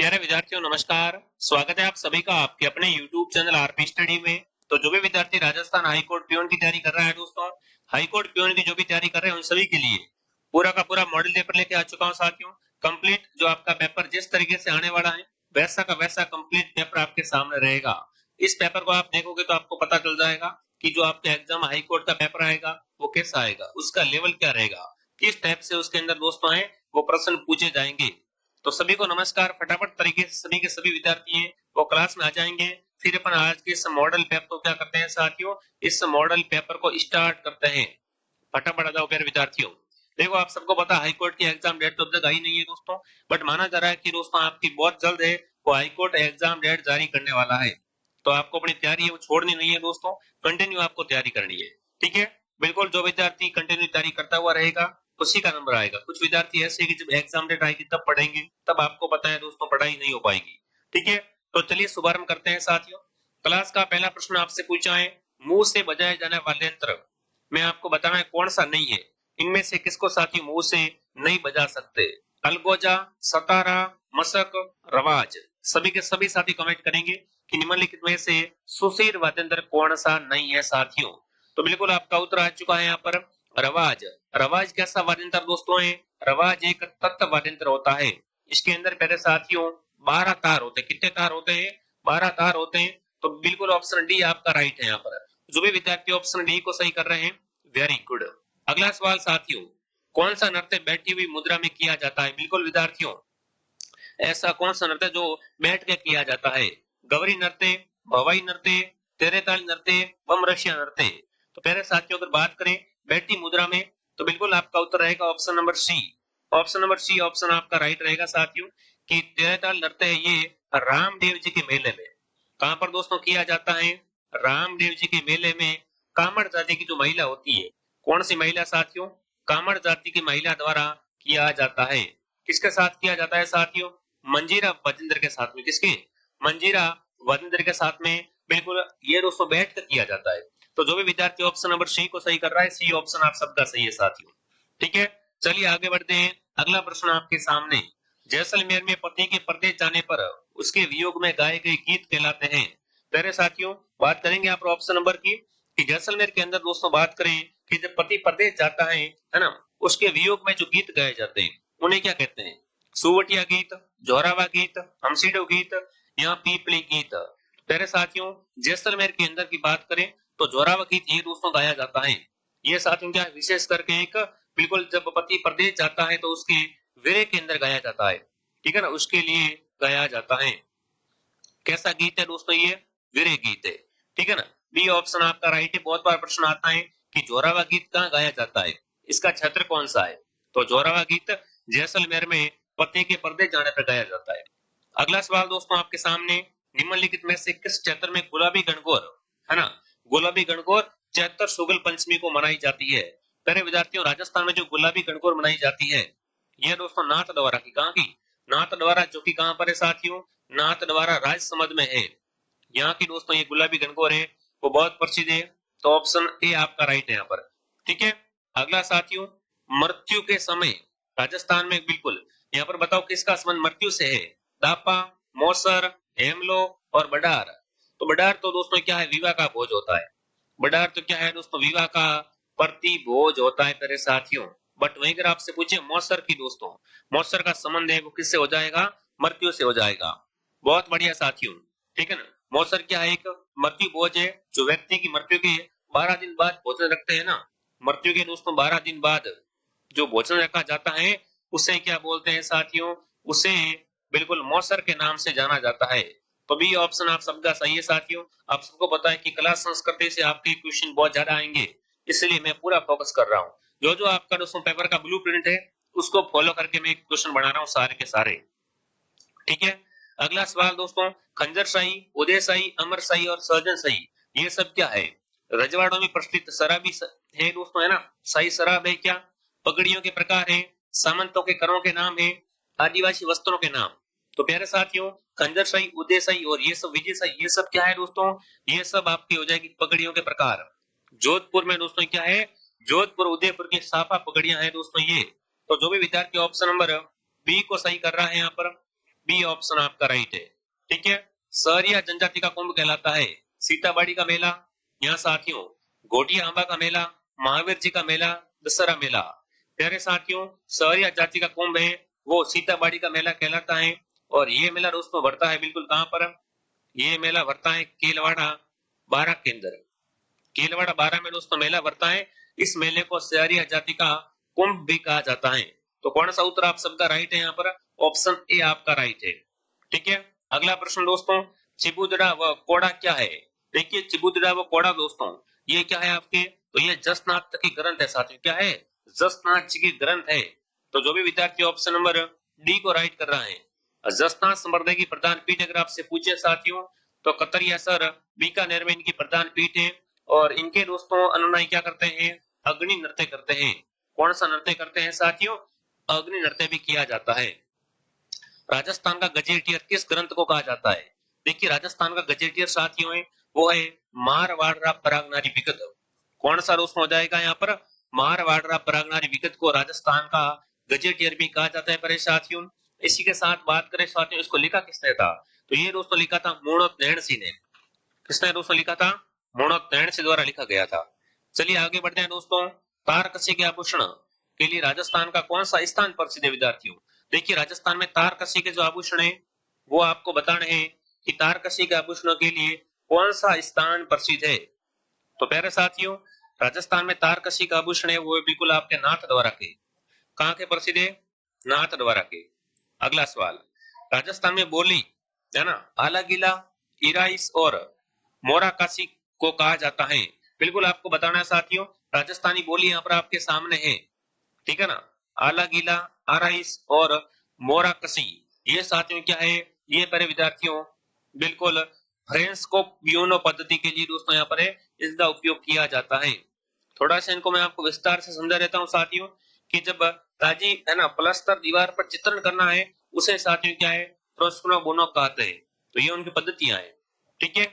प्यारे विद्यार्थियों नमस्कार। स्वागत है आप सभी का आपके अपने YouTube चैनल आरपी स्टडी में। तो जो भी विद्यार्थी राजस्थान हाई कोर्ट प्यून की तैयारी कर रहा है दोस्तों, हाई कोर्ट प्यून की जो भी तैयारी कर रहे हैं उन सभी के लिए पूरा का पूरा मॉडल पेपर लेके आ चुका हूं साथियों। कंप्लीट जो आपका पेपर जिस तरीके से आने वाला है वैसा का वैसा कंप्लीट पेपर आपके सामने रहेगा। इस पेपर को आप देखोगे तो आपको पता चल जाएगा कि जो आपका एग्जाम हाई कोर्ट का पेपर आएगा वो कैसा आएगा, उसका लेवल क्या रहेगा, किस टाइप से उसके अंदर दोस्तों है वो प्रश्न पूछे जाएंगे। तो सभी को नमस्कार। फटाफट तरीके से सभी के सभी विद्यार्थी हैं वो क्लास में आ जाएंगे। फिर अपन आज के इस मॉडल पेपर को क्या करते हैं साथियों, इस मॉडल पेपर को स्टार्ट करते हैं। फटाफट आ जाओ प्यारे विद्यार्थियों। देखो आप सबको पता हाई कोर्ट की एग्जाम डेट तो अब तक आई नहीं है दोस्तों, बट माना जा रहा है कि दोस्तों आपकी बहुत जल्द है वो हाई कोर्ट एग्जाम डेट जारी करने वाला है। तो आपको अपनी तैयारी है वो छोड़नी नहीं है दोस्तों, कंटिन्यू आपको तैयारी करनी है। ठीक है, बिल्कुल जो विद्यार्थी कंटिन्यू तैयारी करता हुआ रहेगा उसी का नंबर आएगा। कुछ विद्यार्थी ऐसे हैं कि जब एग्जाम डेट आएगी तब पढ़ेंगे, तब आपको पता है दोस्तों पढ़ाई नहीं हो पाएगी। ठीक है, तो चलिए शुभारंभ करते हैं साथियों। क्लास का पहला प्रश्न आपसे पूछा है, मुंह से बजाए जाने वाले यंत्र में आपको बताना है कौन सा नहीं है। इनमें से किसको साथियों मुंह से नहीं बजा सकते? अलगोजा, सतारा, मशक, रवाज। सभी के सभी साथी कमेंट करेंगे कि निम्नलिखित में से सुशीर वाद्य यंत्र कौन सा नहीं है साथियों। तो बिल्कुल आपका उत्तर आ चुका है यहाँ पर रवाज। रवाज कैसा वाद्य यंत्र दोस्तों है? रवाज एक तत्व वाद्य यंत्र होता है। इसके अंदर पहले साथियों 12 तार होते हैं। कितने तार होते हैं? 12 तार होते हैं। तो बिल्कुल ऑप्शन डी आपका राइट है यहाँ पर। जो भी विद्यार्थी ऑप्शन डी को सही कर रहे हैं वेरी गुड। अगला सवाल साथियों, कौन सा नृत्य बैठी हुई मुद्रा में किया जाता है? बिल्कुल विद्यार्थियों, ऐसा कौन सा नृत्य जो बैठ के किया जाता है? गौरी नृत्य, भवाई नृत्य, तेरे ताल नृत्य, बमरशिया नृत्य। तो पहले साथियों अगर बात करें बैठी मुद्रा में तो बिल्कुल आपका उत्तर रहेगा option number C. Option number C option आपका राइट रहेगा साथियों कि तेरे ताल नृत्य है ये रामदेव जी के मेले में। कहां पर दोस्तों किया जाता है? रामदेव जी के मेले में। कामड़ जाति की जो महिला होती है, कौन सी महिला साथियों? कामड़ जाति की महिला द्वारा किया जाता है। किसके साथ किया जाता है साथियों? मंजीरा वजिंदर के साथ में। किसके? मंजीरा वजिंदर के साथ में। बिल्कुल ये दोस्तों बैठ कर किया जाता है। तो जो भी विद्यार्थी ऑप्शन नंबर सी को सही कर रहा है, सी ऑप्शन आप सबका सही है साथियों। ठीक है, चलिए आगे बढ़ते हैं। अगला प्रश्न आपके सामने, जैसलमेर में पति के परदेश जाने पर उसके वियोग में गाए गए गीत कहलाते हैं। पहले साथियों बात करेंगे आप ऑप्शन नंबर की कि जैसलमेर के अंदर दोस्तों बात करें कि जब पति परदेश जाता है ना, उसके वियोग में जो गीत गाए जाते हैं उन्हें क्या कहते हैं? सुवटिया गीत, जोरावा गीत, हमसीडो गीत या पीपली गीत। पहले साथियों जैसलमेर के अंदर की बात करें तो जोरावा गीत ये दोस्तों गाया जाता है। ये साथियों क्या विशेष करके एक बिल्कुल जब पति प्रदेश जाता है तो उसके विरह के अंदर गाया जाता है। ठीक है ना, उसके लिए गाया जाता है। कैसा गीत है दोस्तों? ये विरह गीत है। ठीक है ना, बी ऑप्शन आपका राइट है। बहुत बार प्रश्न आता है कि जोरावा गीत कहाँ गाया जाता है, इसका क्षेत्र कौन सा है? तो जोरावा गीत जैसलमेर में पति के परदेश जाने पर गाया जाता है। अगला सवाल दोस्तों आपके सामने, निम्नलिखित में से किस क्षेत्र में गुलाबी गणगौर है ना, गुलाबी गणगौर चैत्र शुक्ल पंचमी को मनाई जाती है? प्यारे विद्यार्थियों राजस्थान में जो गुलाबी गणगौर मनाई जाती है यह दोस्तों नाथद्वारा की। कहाँ की? नाथद्वारा, जो कि कहाँ पर है साथियों? नाथद्वारा राजसमंद में है। यहाँ की दोस्तों ये गुलाबी गणगौर है वो बहुत प्रसिद्ध है। तो ऑप्शन ए आपका राइट है यहाँ पर। ठीक है, अगला साथियों, मृत्यु के समय राजस्थान में बिल्कुल यहाँ पर बताओ किसका संबंध मृत्यु से है? दापा, मौसर, हेमलो और बडार। तो बडार तो दोस्तों क्या है? विवाह का भोज होता है। बडार तो क्या है दोस्तों? विवाह का प्रति भोज होता है मेरे साथियों। बट वहीं अगर आपसे पूछे मौसर की दोस्तों, मौसर का संबंध है वो किससे हो जाएगा? मृत्यु से हो जाएगा। बहुत बढ़िया साथियों। ठीक है ना, मौसर क्या है? एक मृत्यु भोज है। जो व्यक्ति की मृत्यु के 12 दिन बाद भोजन रखते हैं ना, मृत्यु के दोस्तों 12 दिन बाद जो भोजन रखा जाता है उसे क्या बोलते हैं साथियों? उसे बिल्कुल मौसर के नाम से जाना जाता है। तो बी ऑप्शन आप सबका सही है साथियों। आप सबको पता है कि कला संस्कृति से आपके क्वेश्चन बहुत ज्यादा आएंगे, इसलिए मैं पूरा फोकस कर रहा हूँ। जो जो आपका दोस्तों पेपर का ब्लूप्रिंट है उसको फॉलो करके मैं क्वेश्चन बना रहा हूँ सारे के सारे। ठीक है, अगला सवाल दोस्तों, खंजर शाही, उदय शाही, अमर शाही और सहजन शाही ये सब क्या है? रजवाड़ों में प्रचलित शराबी है दोस्तों, है ना, शाही शराब है क्या? पगड़ियों के प्रकार है, सामंतों के करों के नाम है, आदिवासी वस्त्रों के नाम। तो प्यारे साथियों खंजर शाही, उदय शाही और ये सब विजय शाही ये सब क्या है दोस्तों? ये सब आपकी हो जाएगी पगड़ियों के प्रकार। जोधपुर में दोस्तों क्या है? जोधपुर उदयपुर की साफा पगड़ियां हैं दोस्तों ये। तो जो भी विद्यार्थी ऑप्शन नंबर बी को सही कर रहा है यहाँ पर बी ऑप्शन आपका राइट है। ठीक है, शहरी या जनजाति का कुंभ कहलाता है सीताबाड़ी का मेला, यहाँ साथियों घोटिया आंबा का मेला, महावीर जी का मेला, दशहरा मेला। प्यारे साथियों, शहरी या जाति का कुंभ है वो सीताबाड़ी का मेला कहलाता है। और ये मेला दोस्तों बढ़ता है बिल्कुल कहाँ पर, ये मेला भरता है केलवाड़ा 12 के अंदर। केलवाड़ा 12 में दोस्तों मेला भरता है। इस मेले को शहरी जाति का कुंभ भी कहा जाता है। तो कौन सा उत्तर आप सबका राइट है यहाँ पर, ऑप्शन ए आपका राइट है। ठीक है, अगला प्रश्न दोस्तों, चिबुदड़ा व कोड़ा क्या है। देखिए चिबुदड़ा व कोड़ा दोस्तों ये क्या है आपके, तो ये जसनाथ की ग्रंथ है साथियों। क्या है, जसनाथ जी की ग्रंथ है। तो जो भी विद्यार्थी ऑप्शन नंबर डी को राइट कर रहा है, जसनाथ संप्रदाय की प्रधान पीठ अगर आपसे पूछे साथियों तो कतरिया सर बीकानेर में इनकी प्रधान पीठ है। और इनके दोस्तों अनुयायी क्या करते हैं, अग्नि नृत्य करते हैं। कौन सा नृत्य करते हैं साथियों, अग्नि नृत्य भी किया जाता है। राजस्थान का गजेटियर किस ग्रंथ को कहा जाता है। देखिए राजस्थान का गजेटियर साथियों है वो है मारवाड़ा परागनारी विगत। कौन सा दोस्तों हो जाएगा यहाँ पर, मारवाड़ा परागनारी विगत को राजस्थान का गजेटियर भी कहा जाता है परे साथियों। इसी के साथ बात करें साथियों इसको लिखा किसने था, तो ये दोस्तों लिखा था मोणोत नैण सिंह ने। किसने दोस्तों लिखा था, मोणोत नैण सिंह द्वारा लिखा गया था। चलिए आगे बढ़ते हैं दोस्तों, तारकसी के आभूषण के लिए राजस्थान का कौन सा स्थान प्रसिद्ध है विद्यार्थियों। देखिए राजस्थान में तारकसी के जो आभूषण है वो आपको बताने हैं कि तारकसी के आभूषणों के लिए कौन सा स्थान प्रसिद्ध है। तो प्यारे साथियों राजस्थान में तारकसी का आभूषण है वो बिल्कुल आपके नाथ द्वारा के, कहाँ के प्रसिद्ध है, नाथ द्वारा के। अगला सवाल, राजस्थान में बोली है ना आला गीला, इराइस और मोराकासी को कहा जाता है। बिल्कुल आपको बताना है साथियों, राजस्थानी बोली यहाँ पर आपके सामने है। ठीक है ना, आला गीला, आराइस और मोराकसी ये साथियों क्या है, ये पहले विद्यार्थियों बिल्कुल फ्रेंच को ब्यूनो पद्धति के लिए दोस्तों यहाँ पर है इसका उपयोग किया जाता है। थोड़ा सा इनको मैं आपको विस्तार से समझा देता हूँ साथियों कि जब ताजी है ना प्लास्टर दीवार पर चित्रण करना है उसे साथियों क्या है, फ्रेस्को बोनो कहते हैं। तो ये उनकी पद्धतियां हैं। ठीक है,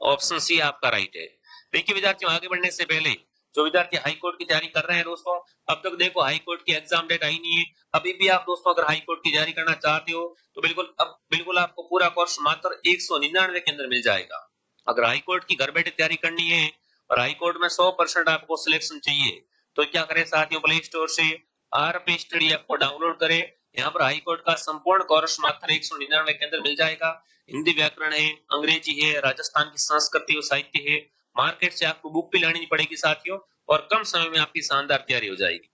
ऑप्शन सी आपका राइट है। देखिए विद्यार्थियों आगे बढ़ने से पहले जो विद्यार्थी हाई कोर्ट की तैयारी कर रहे हैं दोस्तों, अब तक देखो हाई कोर्ट की एग्जाम डेट आई नहीं है। अभी भी आप दोस्तों अगर हाई कोर्ट की तैयारी करना चाहते हो तो बिल्कुल आपको पूरा कोर्स मात्र 199 के अंदर मिल जाएगा। अगर हाई कोर्ट की घर बैठे तैयारी करनी है और हाई कोर्ट में 100% आपको सिलेक्शन चाहिए तो क्या करें साथियों, प्ले स्टोर से आरपी स्टडी ऐप को डाउनलोड करें। यहाँ पर हाई कोर्ट का संपूर्ण कोर्स मात्र 199 के अंदर मिल जाएगा। हिंदी व्याकरण है, अंग्रेजी है, राजस्थान की संस्कृति और साहित्य है। मार्केट से आपको बुक भी लानी पड़ेगी साथियों और कम समय में आपकी शानदार तैयारी हो जाएगी।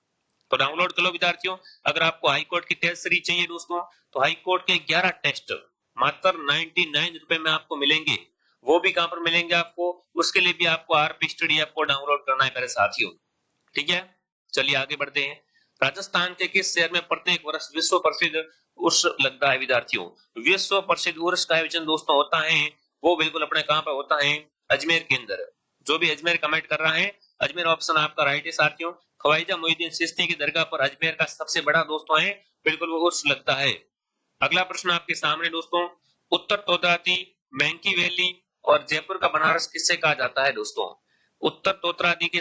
तो डाउनलोड कर लो विद्यार्थियों। अगर आपको हाई कोर्ट की टेस्ट सीरीज चाहिए दोस्तों तो हाई कोर्ट के 11 टेस्ट मात्र 99 रुपए में आपको मिलेंगे। वो भी कहां पर मिलेंगे आपको, उसके लिए भी आपको आरपी स्टडी ऐप को डाउनलोड करना है मेरे साथियों। ठीक है, चलिए आगे बढ़ते हैं। राजस्थान के किस शहर में प्रत्येक वर्ष विश्व प्रसिद्ध उर्स लगता है विद्यार्थियों। विश्व प्रसिद्ध उर्स का आयोजन दोस्तों होता है वो बिल्कुल अपने कहां पर होता है, अजमेर के अंदर। जो भी अजमेर कमेंट कर रहा है अजमेर ऑप्शन आपका राइट है साथियों। ख्वाजा मोइनुद्दीन चिश्ती की दरगाह पर अजमेर का सबसे बड़ा दोस्तों है बिल्कुल वो उर्स लगता है। अगला प्रश्न आपके सामने दोस्तों, उत्तर तोताती, मैंकी वैली और जयपुर का बनारस किससे कहा जाता है दोस्तों। उत्तर तोत्रादी के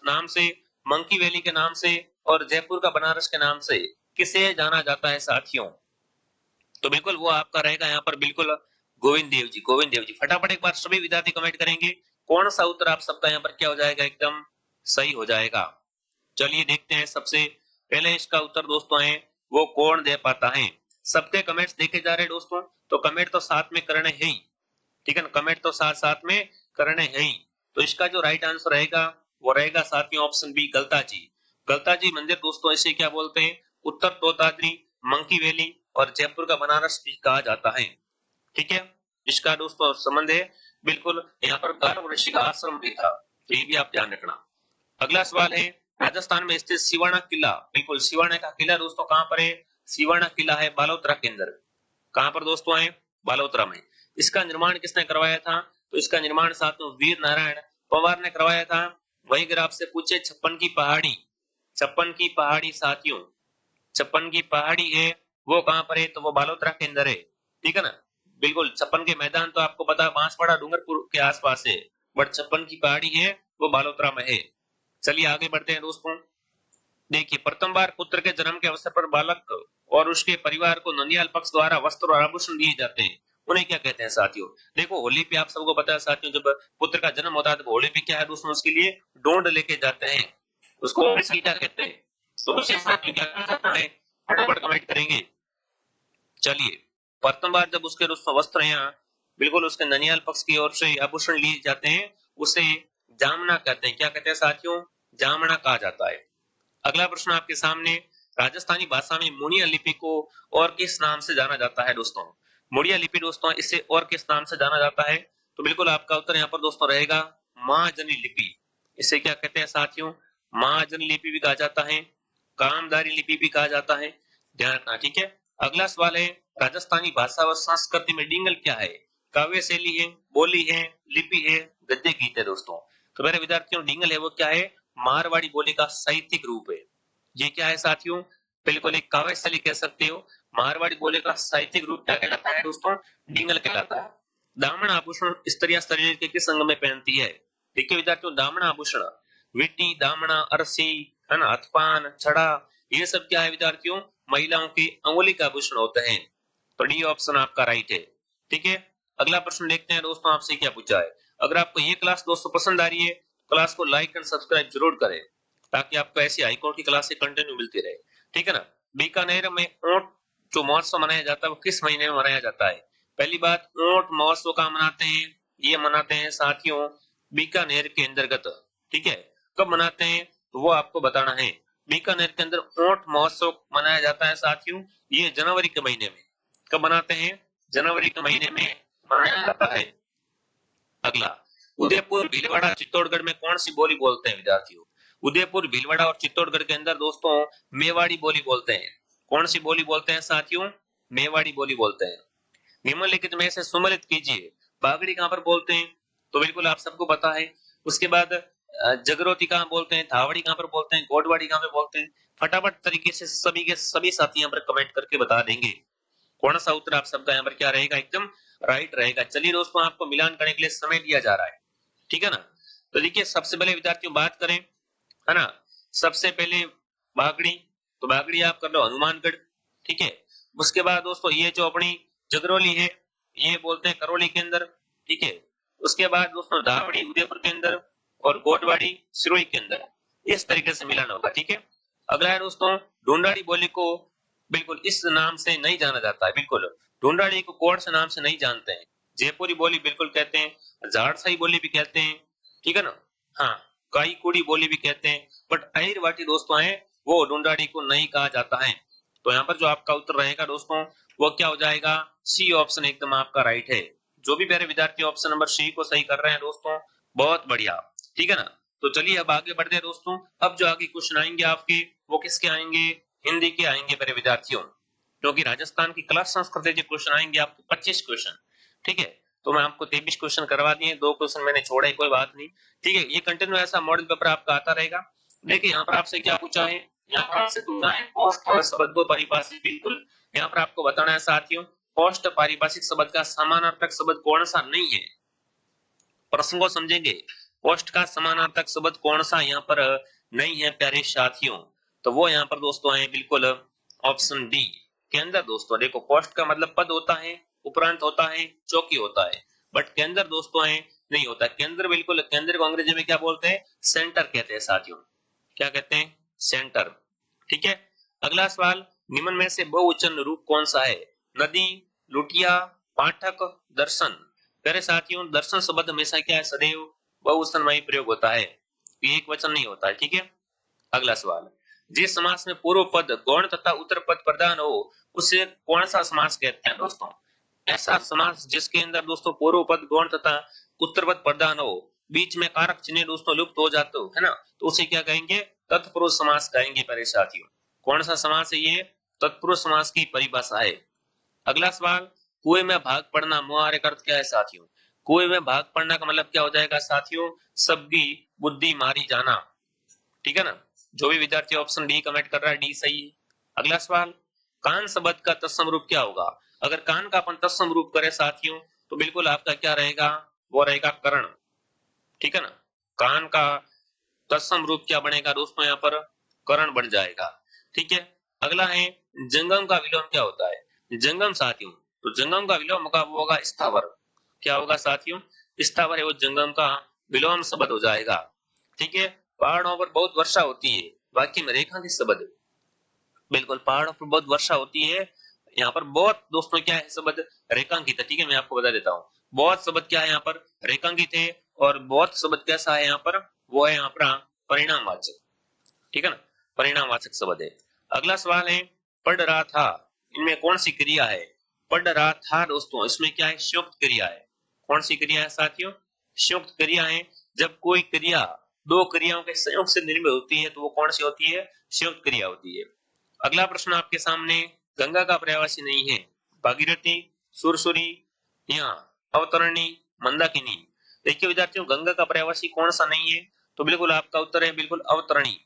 नाम से, मंकी वैली के नाम से और जयपुर का बनारस के नाम से किसे जाना जाता है साथियों। तो बिल्कुल वो आपका रहेगा यहाँ पर बिल्कुल गोविंद देव जी। गोविंद देव जी फटाफट एक बार सभी विद्यार्थी कमेंट करेंगे कौन सा उत्तर आप सबका यहाँ पर क्या हो जाएगा, एकदम सही हो जाएगा। चलिए देखते हैं, सबसे पहले इसका उत्तर दोस्तों है वो कौन दे पाता है। सबके कमेंट्स देखे जा रहे हैं दोस्तों, तो कमेंट तो साथ में करने हैं ही। ठीक है ना, कमेंट तो साथ साथ में करने हैं ही। तो इसका जो राइट आंसर रहेगा वो रहेगा साथियों ऑप्शन बी गलता जी। गलता जी मंदिर दोस्तों इसे क्या बोलते हैं, उत्तर तोताद्री, मंकी वैली और जयपुर का बनारस भी कहा जाता है। ठीक है, इसका दोस्तों संबंध है बिल्कुल यहाँ पर गर्भ ऋषि का आश्रम भी था, तो ये भी आप ध्यान रखना। अगला सवाल है, राजस्थान में स्थित सिवाना किला, बिल्कुल सिवाना का किला दोस्तों कहां पर है, सिवाना किला है बालोतरा के अंदर। कहां पर दोस्तों है, बालोतरा में। इसका निर्माण किसने करवाया था, तो इसका निर्माण साथियों वीर नारायण पवार ने करवाया था। वही अगर आपसे पूछे छप्पन की पहाड़ी, छप्पन की पहाड़ी साथियों, छप्पन की पहाड़ी है वो कहां पर है, तो वो बालोतरा के अंदर है। ठीक है ना, बिल्कुल छप्पन के मैदान तो आपको पता है बांसवाड़ा डूंगरपुर के आसपास है, बट छप्पन की पहाड़ी है वो बालोतरा में है। चलिए आगे बढ़ते हैं दोस्तों। देखिए, प्रथम बार पुत्र के जन्म के अवसर पर बालक और उसके परिवार को ननिहाल पक्ष द्वारा वस्त्र और आभूषण दिए जाते हैं, उन्हें क्या कहते हैं साथियों? देखो, होली पे आप सबको पता है साथियों, जब पुत्र का जन्म होता है तो होली पे क्या है दोस्तों, उसके लिए डोंड लेके जाते हैं, उसको वैसे क्या कहते हैं? तो उसे साथियों क्या कहा जाता है? फटाफट कमेंट करेंगे। चलिए, प्रथम बार जब उसके दोस्तों वस्त्र यहाँ बिल्कुल उसके ननिहाल पक्ष की ओर से आभूषण लिए जाते हैं, उसे जामना कहते हैं। क्या कहते हैं साथियों? जामना कहा जाता है। अगला प्रश्न आपके सामने, राजस्थानी भाषा में मुड़िया लिपि को और किस नाम से जाना जाता है दोस्तों? मुड़िया लिपि दोस्तों इसे और किस नाम से जाना जाता है? तो बिल्कुल आपका उत्तर यहाँ पर दोस्तों रहेगा महाजनी लिपि। इसे क्या कहते हैं साथियों? महाजनी लिपि भी कहा जाता है, कामदारी लिपि भी कहा जाता है, ध्यान रखना, ठीक है। अगला सवाल है, राजस्थानी भाषा और संस्कृति में डिंगल क्या है? काव्य शैली है, बोली है, लिपि है, गद्य गीत है दोस्तों। तो मेरे विद्यार्थियों, डिंगल है वो क्या है? मारवाड़ी बोली का साहित्यिक रूप है। ये क्या है साथियों? बिल्कुल एक काव्य शैली कह सकते हो। मारवाड़ी बोली का साहित्यिक रूप क्या कहलाता है दोस्तों? डिंगल कहलाता है। दामन आभूषण स्त्रियां शरीर के किस अंग में पहनती है? देखिए विद्यार्थियों, दामन आभूषण विटी, दामना, अरसी, है ना, हथपान, छड़ा, ये सब क्या है विद्यार्थियों? महिलाओं के अंगुली का आभूषण होते हैं। तो डी ऑप्शन आपका राइट है, ठीक है। अगला प्रश्न देखते हैं दोस्तों, आपसे क्या पूछा है। अगर आपको ये क्लास दोस्तों पसंद आ रही है, क्लास को लाइक एंड सब्सक्राइब जरूर करें, ताकि आपको ऐसी हाईकोर्ट की क्लासें कंटिन्यू मिलती रहे, ठीक है ना। बीकानेर में ऊंट जो महोत्सव मनाया जाता है वो किस महीने में मनाया जाता है? पहली बात, ऊंट महोत्सव का मनाते हैं, ये मनाते हैं साथियों बीकानेर के अंतर्गत, ठीक है। कब मनाते हैं तो वो आपको बताना है। बीकानेर के अंदर ऊंट महोत्सव मनाया जाता है साथियों, ये जनवरी के महीने में। कब मनाते हैं? जनवरी के महीने में मनाया जाता है। अगला, उदयपुर, भीलवाड़ा, चित्तौड़गढ़ में कौन सी बोली बोलते हैं विद्यार्थियों? उदयपुर, भीलवाड़ा और चित्तौड़गढ़ के अंदर दोस्तों मेवाड़ी बोली बोलते हैं। कौन सी बोली बोलते हैं साथियों? मेवाड़ी बोली बोलते हैं। निम्नलिखित में से सुमेलित कीजिए, बागड़ी कहां पर बोलते हैं? तो बिल्कुल आप सबको पता है। उसके बाद जगरोती कहां बोलते हैं, धावड़ी कहां पर बोलते हैं, गोडवाड़ी कहां पर बोलते हैं? फटाफट तरीके से सभी के सभी साथी यहाँ पर कमेंट करके बता देंगे कौन सा उत्तर आप सबका यहाँ पर क्या रहेगा, एकदम राइट रहेगा। चलिए दोस्तों, आपको मिलान करने के लिए समय दिया जा रहा है, ठीक है ना। तो देखिए, सबसे पहले विद्यार्थियों बात करें, है ना, सबसे पहले बागड़ी, तो बागड़ी आप कर लो हनुमानगढ़, ठीक है। उसके बाद दोस्तों ये जो अपनी जगरोली है, ये बोलते हैं करौली के अंदर, ठीक है। उसके बाद दोस्तों धावड़ी उदयपुर के अंदर, और गोटवाड़ी सिरोही के अंदर। इस तरीके से मिलान होगा, ठीक है। अगला है दोस्तों, ढूंढाड़ी बोली को बिल्कुल इस नाम से नहीं जाना जाता है, बिल्कुल ढूंढाड़ी को कौन से नाम से नहीं जानते हैं? जयपुरी बोली बिल्कुल कहते हैं, झाड़साई बोली भी कहते हैं, ठीक है ना। हाँ, काई कुड़ी बोली भी कहते हैं, बट अहिर वाटी दोस्तों है वो ढूंढाड़ी को नहीं कहा जाता है। तो यहाँ पर जो आपका उत्तर रहेगा दोस्तों वो क्या हो जाएगा? सी ऑप्शन एकदम आपका राइट है। जो भी मेरे विद्यार्थी ऑप्शन नंबर सी को सही कर रहे हैं दोस्तों, बहुत बढ़िया, ठीक है ना। तो चलिए अब आगे बढ़ते हैं दोस्तों। अब जो आगे क्वेश्चन आएंगे आपके, वो किसके आएंगे? हिंदी के आएंगे मेरे विद्यार्थियों, क्योंकि राजस्थान की क्लास संस्कृत के क्वेश्चन आएंगे आपको 25 क्वेश्चन, ठीक है। तो मैं आपको 23 क्वेश्चन करवा दिए, 2 क्वेश्चन मैंने छोड़े, कोई बात नहीं, ठीक है। ये कंटिन्यू ऐसा मॉडल पेपर आपका आता रहेगा। देखिए यहाँ पर आपसे क्या पूछा है, यहाँ पर आपसे पूछा है पोस्ट और शब्द पारिभाषिक, बिल्कुल यहाँ पर आपको बताना है साथियों, पोस्ट पारिभाषिक शब्द का समानार्थक शब्द कौन सा नहीं है। प्रश्न को समझेंगे, पोस्ट का समानार्थक शब्द कौन सा यहाँ पर नहीं है प्यारे साथियों? तो वो यहाँ पर दोस्तों है बिल्कुल ऑप्शन डी के अंदर। दोस्तों देखो, पोस्ट का मतलब पद होता है, उपरांत होता है, चौकी होता है, बट केंद्र दोस्तों है नहीं होता। केंद्र बिल्कुल, केंद्र को अंग्रेजी में क्या बोलते हैं? सेंटर कहते हैं साथियों। क्या कहते हैं? सेंटर, ठीक है। अगला सवाल, निम्न में से बहुवचन रूप कौन सा है? नदी, लुटिया, पाठक, दर्शन। प्यारे साथियों, दर्शन शब्द हमेशा क्या है? सदैव बहुवचन में ही प्रयोग होता है, एक वचन नहीं होता है, ठीक है। अगला सवाल, जिस समास में पूर्व पद गौण तथा उत्तर पद प्रधान हो उसे कौन सा समास कहते हैं दोस्तों? ऐसा समास जिसके अंदर दोस्तों पूर्व पद गौण तथा उत्तर पद प्रधान हो, बीच में कारक चिन्ह दोस्तों लुप्त हो जाते हो, है ना, तो उसे क्या कहेंगे? तत्पुरुष समास कहेंगे प्यारे साथियों। कौन सा समास है ये? तत्पुरुष समास की परिभाषा है। अगला सवाल, कुएं में भाग पड़ना मुहावरे का अर्थ क्या है साथियों? कुएं में भाग पड़ना का मतलब क्या हो जाएगा साथियों? सबकी बुद्धि मारी जाना, ठीक है ना। जो भी विद्यार्थी ऑप्शन डी कमेंट कर रहा है, डी सही है। अगला सवाल, कान शब्द का तत्सम रूप क्या होगा? अगर कान का अपन तत्सम रूप करें साथियों, तो बिल्कुल आपका क्या रहेगा? वो रहेगा कर्ण, ठीक है ना। कान का तत्सम रूप क्या बनेगा दोस्तों यहाँ पर? करण बन जाएगा। ठीक है, अगला है जंगम का विलोम क्या होता है। जंगम साथियों, तो जंगम का विलोम होगा वो होगा स्थावर। क्या होगा साथियों, स्थावर है वो जंगम का विलोम शब्द हो जाएगा। ठीक है, पहाड़ों पर बहुत वर्षा होती है, वाक्य में रेखांकित शब्द। बिल्कुल, पहाड़ों पर बहुत वर्षा होती है, यहाँ पर बहुत दोस्तों क्या है शब्द रेखांकित है। ठीक है, मैं आपको बता देता हूँ, बहुत शब्द क्या है यहाँ पर रेखांकित है, और बहुत शब्द कैसा है यहाँ पर, वो है यहाँ पर परिणामवाचक। ठीक है ना, परिणामवाचक शब्द है। अगला सवाल है पढ़ रहा था, इनमें कौन सी क्रिया है। पढ़ रहा था दोस्तों, इसमें क्या है, संयुक्त क्रिया है। कौन सी क्रिया है साथियों, संयुक्त क्रिया है। जब कोई क्रिया दो क्रियाओं के संयोग से निर्मित होती है तो वो कौन सी होती है, संयुक्त क्रिया होती है। अगला प्रश्न आपके सामने, गंगा का पर्यायवाची नहीं है, भागीरथी, सुरसुरी या अवतरणी, मंदाकिनी। देखिए विद्यार्थियों, गंगा का पर्यायवाची कौन सा नहीं है, तो बिल्कुल आपका उत्तर है बिल्कुल अवतरणी।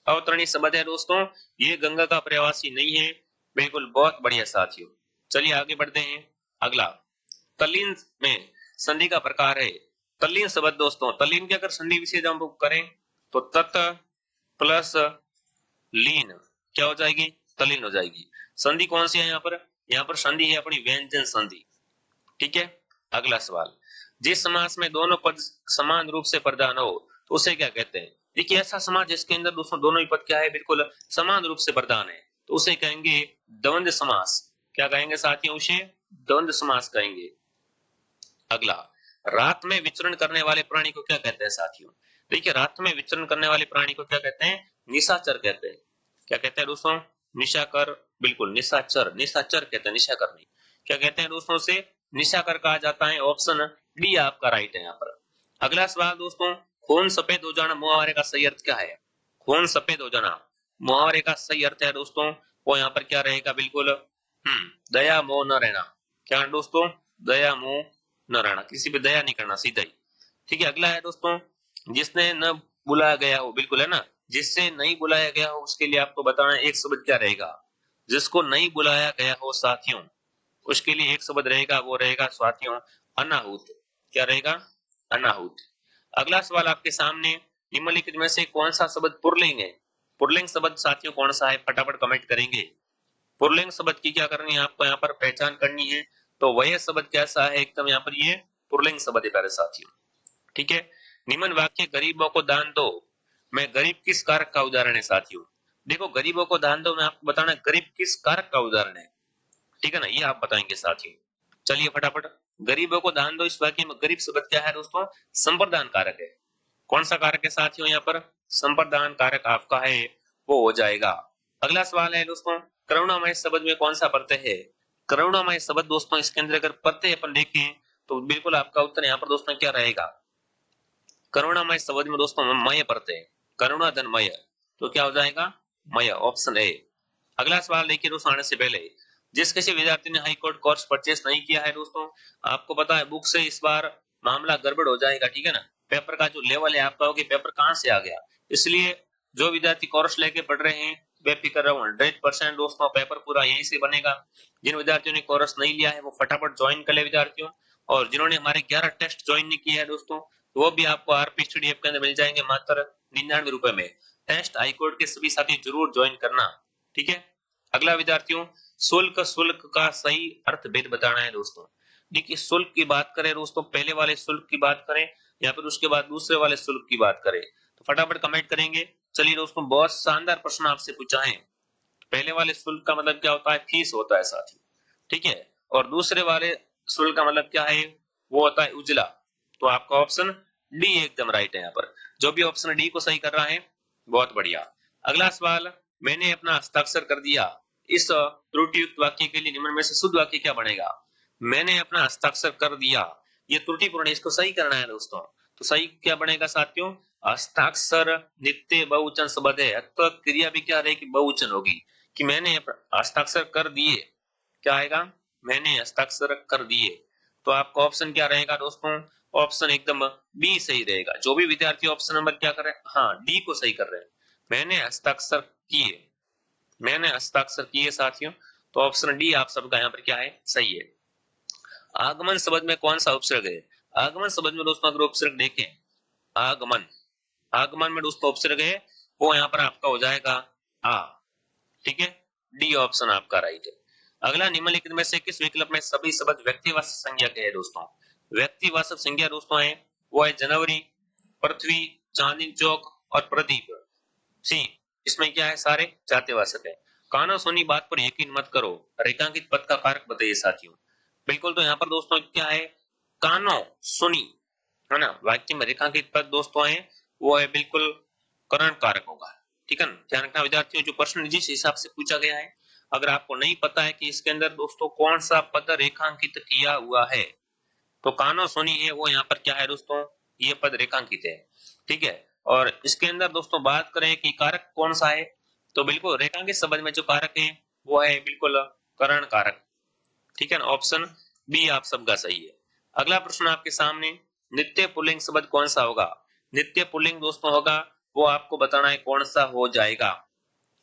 अवतरणी शब्द है दोस्तों, ये गंगा का पर्यायवाची नहीं है। बिल्कुल, बहुत बढ़िया साथियों। चलिए आगे बढ़ते हैं। अगला, तल्लीन में संधि का प्रकार है। तल्लीन शब्द दोस्तों, तल्लीन की अगर संधि विशेष हम करें तो तत प्लस लीन क्या हो जाएगी, तल्लीन हो जाएगी। संधि कौन सी है यहाँ पर संधि है अपनी व्यंजन संधि। ठीक है, अगला सवाल, जिस समास में दोनों पद समान रूप से प्रधान हो तो उसे क्या कहते हैं। देखिए ऐसा समास जिसके अंदर दोस्तों दोनों ही पद क्या है, बिल्कुल समान रूप से प्रधान है, तो उसे कहेंगे द्वंद्व समास। क्या कहेंगे साथियों, उसे द्वंद्व समास कहेंगे। अगला, रात में विचरण करने वाले प्राणी को क्या कहते हैं साथियों। देखिए रात में विचरण करने वाले प्राणी को क्या कहते हैं, निशाचर कहते हैं। क्या कहते हैं दोस्तों, निशाकर। बिल्कुल, निशाचर, निशाचर कहते हैं, निशाकर नहीं। क्या कहते हैं दोस्तों, से निशाकर कहा जाता है। ऑप्शन डी आपका राइट है यहाँ पर। अगला सवाल दोस्तों, खून सफेद हो जाना मुहावरे का सही अर्थ क्या है। खून सफेद हो जाना मुहावरे का सही अर्थ है दोस्तों, वो यहाँ पर क्या रहेगा, बिल्कुल दया मोह न रहना। क्या दोस्तों, दया मोह न रहना, किसी पे दया नहीं करना, सीधा ही। ठीक है, अगला है दोस्तों, जिसने न बुलाया गया हो। बिल्कुल है ना, जिससे नहीं बुलाया गया हो उसके लिए आपको बताना एक शब्द क्या रहेगा। जिसको नहीं बुलाया गया हो साथियों, उसके लिए एक शब्द रहेगा, वो रहेगा साथियों अनाहुत। क्या रहेगा, अनाहुत। अगला सवाल आपके सामने, निम्नलिखित में से कौन सा शब्द पुरलिंग है। पुरलिंग शब्द साथियों कौन सा है, फटाफट कमेंट करेंगे। पुरलिंग शब्द की क्या करनी है आपको यहाँ पर पहचान करनी है, तो वह शब्द कैसा है, एकदम यहाँ पर ये पुरलिंग शब्द है प्यारे साथियों। ठीक है, निम्न वाक्य गरीबों को दान दो मैं गरीब किस कारक का उदाहरण है साथियों। देखो गरीबों को दान दो, मैं आपको बताना गरीब किस कारक का उदाहरण है। ठीक है ना, ये आप बताएंगे साथियों। चलिए फटाफट, गरीबों को दान दो, इस वाक्य में गरीब शब्द क्या है दोस्तों, संप्रदान कारक है। कौन सा कारक है साथियों, यहाँ पर संप्रदान कारक आपका है, वो हो जाएगा। अगला सवाल है दोस्तों, करुणामय शब्द में कौन सा प्रत्यय है। करुणामय शब्द दोस्तों, इसके अंदर अगर प्रत्यय अपन देखें तो बिल्कुल आपका उत्तर यहाँ पर दोस्तों क्या रहेगा, करुणामय शब्द में दोस्तों मय प्रत्यय, करुणा धन मय, तो क्या हो जाएगा, मय, ऑप्शन ए। अगला सवाल देखिए दोस्तों, आने से पहले, जिस किसी विद्यार्थी ने हाई कोर्ट कोर्स परचेस नहीं किया है दोस्तों, आपको पता है बुक से इस बार मामला गड़बड़ हो जाएगा। ठीक है ना, पेपर का जो लेवल है आपका होगी, पेपर कहां से आ गया, इसलिए जो विद्यार्थी कोर्स लेके पढ़ रहे हैं बेफिक्र रहो, 100% दोस्तों पेपर पूरा यहीं से बनेगा। जिन विद्यार्थियों ने कोर्स नहीं लिया है वो फटाफट ज्वाइन कर ले विद्यार्थियों, और जिन्होंने हमारे 11 टेस्ट ज्वाइन नहीं किया है दोस्तों, वो भी आपको आरपी स्टडी ऐप के अंदर मिल जाएंगे मात्र 99 रुपए में। टेस्ट हाईकोर्ट के सभी साथी जरूर ज्वाइन करना। ठीक है, अगला विद्यार्थियों, शुल्क, शुल्क का सही अर्थ भेद बताना है दोस्तों। देखिए शुल्क की बात करें दोस्तों, पहले वाले शुल्क की बात करें या फिर उसके बाद दूसरे वाले शुल्क की बात करें, तो फटाफट कमेंट करेंगे। चलिए दोस्तों, बहुत शानदार प्रश्न आपसे पूछा है। पहले वाले शुल्क का मतलब क्या होता है, फीस होता है साथी। ठीक है, और दूसरे वाले शुल्क का मतलब क्या है, वो होता है उजला। तो आपका ऑप्शन डी एकदम राइट है यहाँ पर। जो भी ऑप्शन डी को सही कर रहा है, बहुत बढ़िया। अगला सवाल, मैंने अपना हस्ताक्षर कर दिया, इस त्रुटियुक्त वाक्य के लिए निम्न में से शुद्ध वाक्य क्या बनेगा। मैंने अपना हस्ताक्षर कर दिया, ये त्रुटिपूर्ण है, इसको सही करना है दोस्तों। तो सही क्या बनेगा साथियों, हस्ताक्षर नित्य बहुवचन शब्द है, तो क्रिया भी क्या रहेगी, बहुवचन होगी। कि मैंने हस्ताक्षर कर दिए, क्या आएगा, मैंने हस्ताक्षर कर दिए। तो आपका ऑप्शन क्या रहेगा दोस्तों, ऑप्शन एकदम बी सही रहेगा। जो भी विद्यार्थी ऑप्शन नंबर क्या कर रहे हैं, हाँ डी को सही कर रहे हैं, मैंने हस्ताक्षर किए, मैंने हस्ताक्षर किए साथियों। तो ऑप्शन डी आप सबका यहाँ पर क्या है, सही है। आगमन शब्द में कौन सा उपसर्ग है। आगमन शब्द में दोस्तों अगर उपसर्ग देखें, आगमन, आगमन में दोस्तों उपसर्ग है वो यहाँ पर आपका हो जाएगा आ। ठीक है, डी ऑप्शन आपका राइट है। अगला, निम्नलिखित में से किस विकल्प में सभी शब्द व्यक्तिवाचक संज्ञा के हैं दोस्तों? व्यक्तिवाचक संज्ञा दोस्तों है वो है जनवरी, पृथ्वी, चांदनी चौक और प्रदीप। सी, इसमें क्या है, सारे जातिवाचक है। कानो सुनी बात पर यकीन मत करो, रेखांकित पद का कारक बताइए साथियों। बिल्कुल, तो यहाँ पर दोस्तों क्या है, कानो सुनी, है ना, वाक्य में रेखांकित पद दोस्तों है वो है बिल्कुल करण कारक होगा। ठीक है, ध्यान रखना विद्यार्थियों, जो प्रश्न जिस हिसाब से पूछा गया है, अगर आपको नहीं पता है कि इसके अंदर दोस्तों कौन सा पद रेखांकित किया हुआ है, तो कानो सुनी है वो यहाँ पर क्या है दोस्तों, ये पद रेखांकित है। ठीक है, और इसके अंदर दोस्तों बात करें कि कारक कौन सा है, तो बिल्कुल रेखांकित शब्द में जो कारक है वो है बिल्कुल करण कारक। ठीक है ना, ऑप्शन बी आप सबका सही है। अगला प्रश्न आपके सामने, नित्य पुल्लिंग शब्द कौन सा होगा? नित्य पुल्लिंग दोस्तों होगा वो आपको बताना है कौन सा हो जाएगा।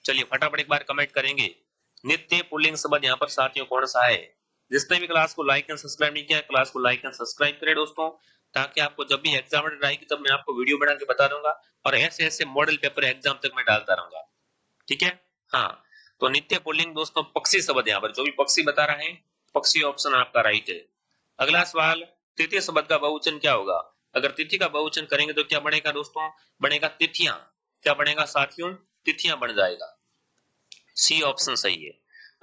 चलिए फटाफट एक बार कमेंट करेंगे, नित्य पुल्लिंग शब्द यहाँ पर साथियों कौन सा है? जिसने भी क्लास को लाइक एंड सब्सक्राइब नहीं किया, क्लास को लाइक एंड सब्सक्राइब करें दोस्तों, ताकि आपको जब भी एग्जाम आएगी तब मैं आपको वीडियो बना के बता दूंगा, और ऐसे ऐसे मॉडल पेपर एग्जाम तक मैं डालता रहूंगा। ठीक है, हाँ, तो नित्य पुल्लिंग दोस्तों पक्षी शब्द, यहाँ पर जो भी पक्षी बता रहे हैं, पक्षी ऑप्शन आपका राइट है। अगला सवाल, तृतीय शब्द का बहुवचन क्या होगा? अगर तिथि का बहुवचन करेंगे तो क्या बनेगा दोस्तों, बनेगा तिथियां। क्या बनेगा साथियों, तिथियां बन जाएगा। सी ऑप्शन सही है।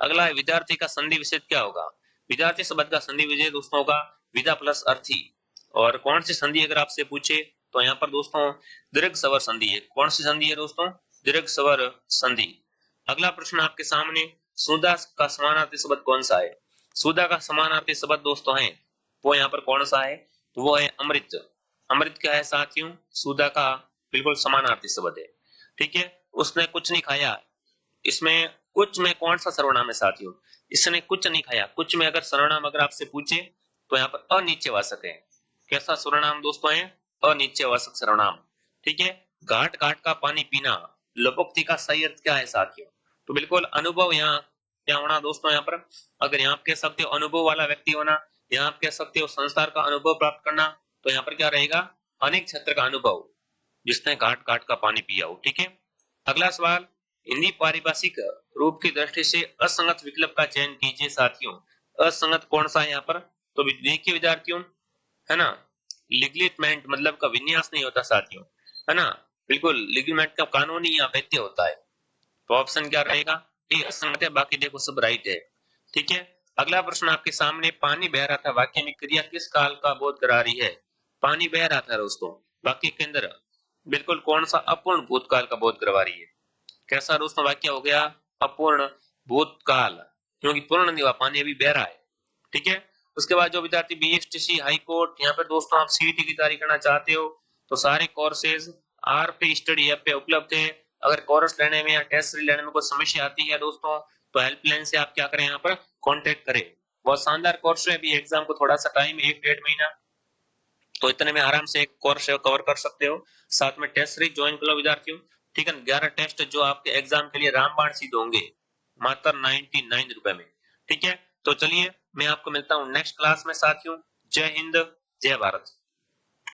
अगला है, विद्यार्थी का संधि विच्छेद क्या होगा? विद्यार्थी शब्द का संधि विच्छेद दोस्तों होगा विदा प्लस अर्थी। और कौन सी संधि अगर आपसे पूछे तो यहाँ पर दोस्तों दीर्घ स्वर संधि है। कौन सी संधि है दोस्तों, दीर्घ स्वर संधि। अगला प्रश्न आपके सामने, सुधा का समानार्थी शब्द कौन सा है? सुधा का समानार्थी शब्द दोस्तों है वो यहाँ पर कौन सा है, तो वो है अमृत। अमृत क्या है साथियों, सुधा का बिल्कुल समानार्थी शब्द है। ठीक है, उसने कुछ नहीं खाया, इसमें कुछ में कौन सा सर्वनाम है साथियों, इसने कुछ नहीं खाया। कुछ में अगर सर्वनाम अगर आपसे पूछे तो यहाँ पर अनिश्चयवाचक है। कैसा सर्वनाम दोस्तों है, अनिश्चयवाचक सर्वनाम। ठीक है, घाट घाट का पानी पीना, लोपोक्ति का सही अर्थ क्या है साथियों, तो बिल्कुल अनुभव यहाँ क्या होना दोस्तों, यहाँ पर अगर यहाँ आप कह सकते हो अनुभव वाला व्यक्ति होना, यहाँ आप कह सकते हो संसार का अनुभव प्राप्त करना, तो यहाँ पर क्या रहेगा, अनेक क्षेत्र का अनुभव, जिसने घाट घाट का पानी पिया हो। ठीक है, अगला सवाल, हिंदी पारिभाषिक रूप की दृष्टि से असंगत विकल्प का चयन कीजिए साथियों। असंगत कौन सा है यहाँ पर, तो देखिए विद्यार्थियों, है ना, लिगमेंट मतलब का विन्यास नहीं होता साथियों, है ना, बिल्कुल लिगमेंट का कानूनी या वैध होता है। तो ऑप्शन क्या रहेगा, ये असंगत है, बाकी देखो सब राइट है। ठीक है, अगला प्रश्न आपके सामने, पानी बह रहा था वाक्य में क्रिया किस काल का बोध करा रही है? पानी बह रहा था दोस्तों, वाक्य के अंदर बिल्कुल कौन सा अपूर्ण भूतकाल का बोध करवा रही है। कैसा दोस्तों वाक्य हो गया, अपूर्ण भूतकाल, क्योंकि पूर्ण नहीं हुआ, पानी अभी बह रहा है। ठीक है, उसके बाद जो विद्यार्थी बीएसटीसी हाई कोर्ट, यहाँ पे दोस्तों आप सीईटी की तैयारी करना चाहते हो तो सारे कोर्सेज आर पे स्टडी ऐप पे उपलब्ध है। अगर कोर्स लेने में या टेस्ट लेने में कोई समस्या आती है दोस्तों, तो हेल्पलाइन से आप क्या करें, यहाँ पर कॉन्टेक्ट करें। बहुत शानदार कोर्स है, अभी एग्जाम को थोड़ा सा टाइम, 1-1.5 महीना, तो इतने में आराम से एक कोर्स कवर कर सकते हो। साथ में टेस्ट सीरीज ज्वाइन कर लो विद्यार्थियों। ठीक है, 11 टेस्ट जो आपके एग्जाम के लिए रामबाण सिद्ध होंगे, मात्र 99 रुपए में। ठीक है, तो चलिए मैं आपको मिलता हूँ नेक्स्ट क्लास में साथियों। जय हिंद, जय भारत।